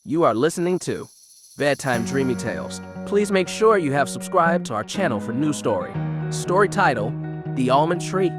You are listening to Bedtime Dreamy Tales. Please make sure you have subscribed to our channel for new story. Story title, The Almond Tree.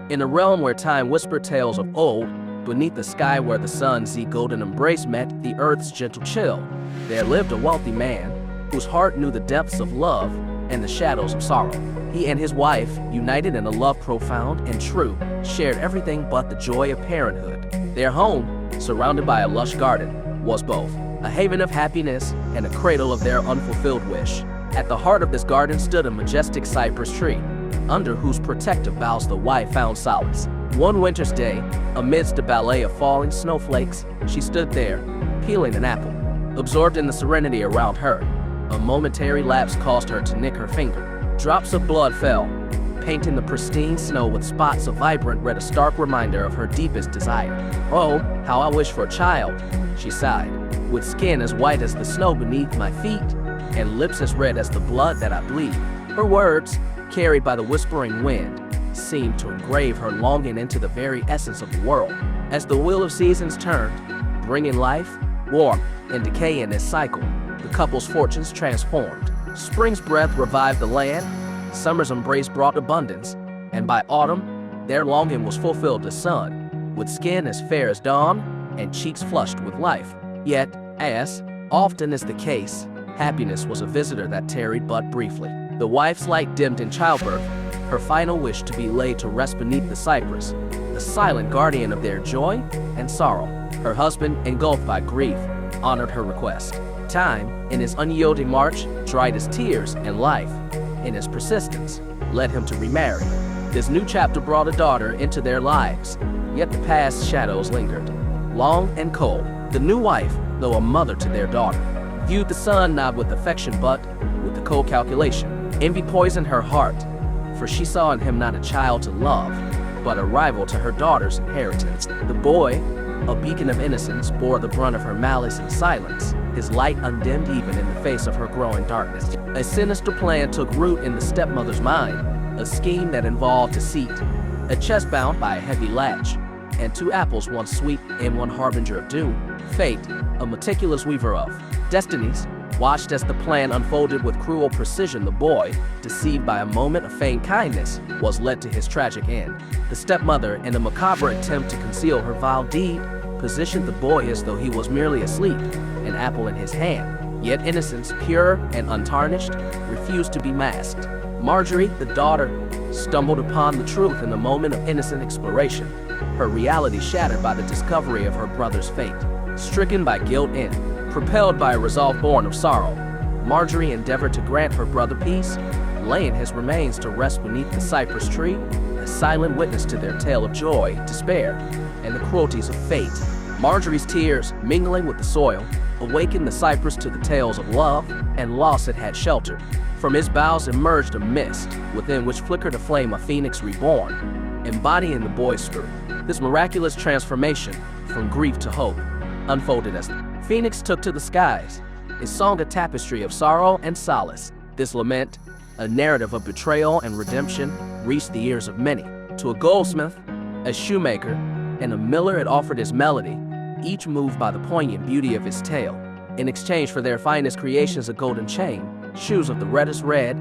In a realm where time whispered tales of old, beneath the sky where the sun's golden embrace met the earth's gentle chill, there lived a wealthy man whose heart knew the depths of love and the shadows of sorrow. He and his wife, united in a love profound and true, shared everything but the joy of parenthood. Their home, surrounded by a lush garden, was both a haven of happiness and a cradle of their unfulfilled wish. At the heart of this garden stood a majestic cypress tree, under whose protective boughs the wife found solace. One winter's day, amidst a ballet of falling snowflakes, she stood there, peeling an apple. Absorbed in the serenity around her, a momentary lapse caused her to nick her finger. Drops of blood fell, painting the pristine snow with spots of vibrant red, a stark reminder of her deepest desire. "Oh, how I wish for a child," she sighed, "with skin as white as the snow beneath my feet, and lips as red as the blood that I bleed." Her words, carried by the whispering wind, seemed to engrave her longing into the very essence of the world. As the wheel of seasons turned, bringing life, warmth, and decay in its cycle, the couple's fortunes transformed. Spring's breath revived the land, summer's embrace brought abundance, and by autumn, their longing was fulfilled as sun, with skin as fair as dawn and cheeks flushed with life. Yet, as often is the case, happiness was a visitor that tarried but briefly. The wife's light dimmed in childbirth, her final wish to be laid to rest beneath the cypress, the silent guardian of their joy and sorrow. Her husband, engulfed by grief, honored her request. Time, in his unyielding march, dried his tears, and life, in his persistence, led him to remarry. This new chapter brought a daughter into their lives, yet the past shadows lingered. Long and cold, the new wife, though a mother to their daughter, viewed the son not with affection but with the cold calculation. Envy poisoned her heart, for she saw in him not a child to love, but a rival to her daughter's inheritance. The boy, a beacon of innocence, bore the brunt of her malice in silence, his light undimmed even in the face of her growing darkness. A sinister plan took root in the stepmother's mind, a scheme that involved deceit, a chest bound by a heavy latch, and two apples, one sweet and one harbinger of doom. Fate, a meticulous weaver of destinies, watched as the plan unfolded with cruel precision. The boy, deceived by a moment of feigned kindness, was led to his tragic end. The stepmother, in a macabre attempt to conceal her vile deed, positioned the boy as though he was merely asleep, an apple in his hand. Yet innocence, pure and untarnished, refused to be masked. Marjorie, the daughter, stumbled upon the truth in a moment of innocent exploration, her reality shattered by the discovery of her brother's fate. Stricken by guilt and propelled by a resolve born of sorrow, Marjorie endeavored to grant her brother peace, laying his remains to rest beneath the cypress tree, a silent witness to their tale of joy, despair, and the cruelties of fate. Marjorie's tears, mingling with the soil, awakened the cypress to the tales of love and loss it had sheltered. From its boughs emerged a mist, within which flickered a flame of phoenix reborn, embodying the boy's spirit. This miraculous transformation, from grief to hope, unfolded as the phoenix took to the skies, its song a tapestry of sorrow and solace. This lament, a narrative of betrayal and redemption, reached the ears of many. To a goldsmith, a shoemaker, and a miller it offered his melody, each moved by the poignant beauty of his tale. In exchange for their finest creations, a golden chain, shoes of the reddest red,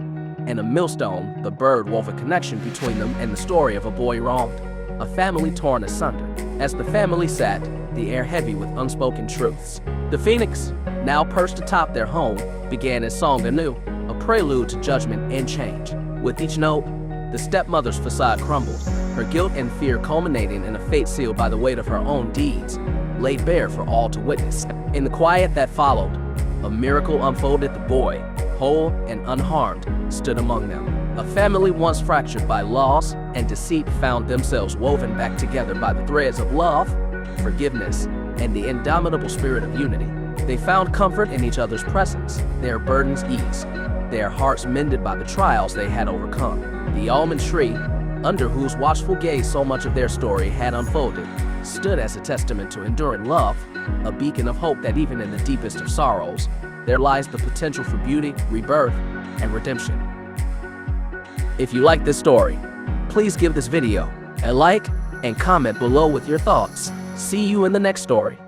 and a millstone, the bird wove a connection between them and the story of a boy wronged, a family torn asunder. As the family sat, the air heavy with unspoken truths, the phoenix, now perched atop their home, began its song anew, a prelude to judgment and change. With each note, the stepmother's facade crumbled, her guilt and fear culminating in a fate sealed by the weight of her own deeds, laid bare for all to witness. In the quiet that followed, a miracle unfolded. The boy, whole and unharmed, stood among them. A family once fractured by loss and deceit found themselves woven back together by the threads of love, forgiveness, and the indomitable spirit of unity. They found comfort in each other's presence, their burdens eased, their hearts mended by the trials they had overcome. The almond tree, under whose watchful gaze so much of their story had unfolded, stood as a testament to enduring love, a beacon of hope that even in the deepest of sorrows, there lies the potential for beauty, rebirth, and redemption. If you like this story, please give this video a like and comment below with your thoughts. See you in the next story.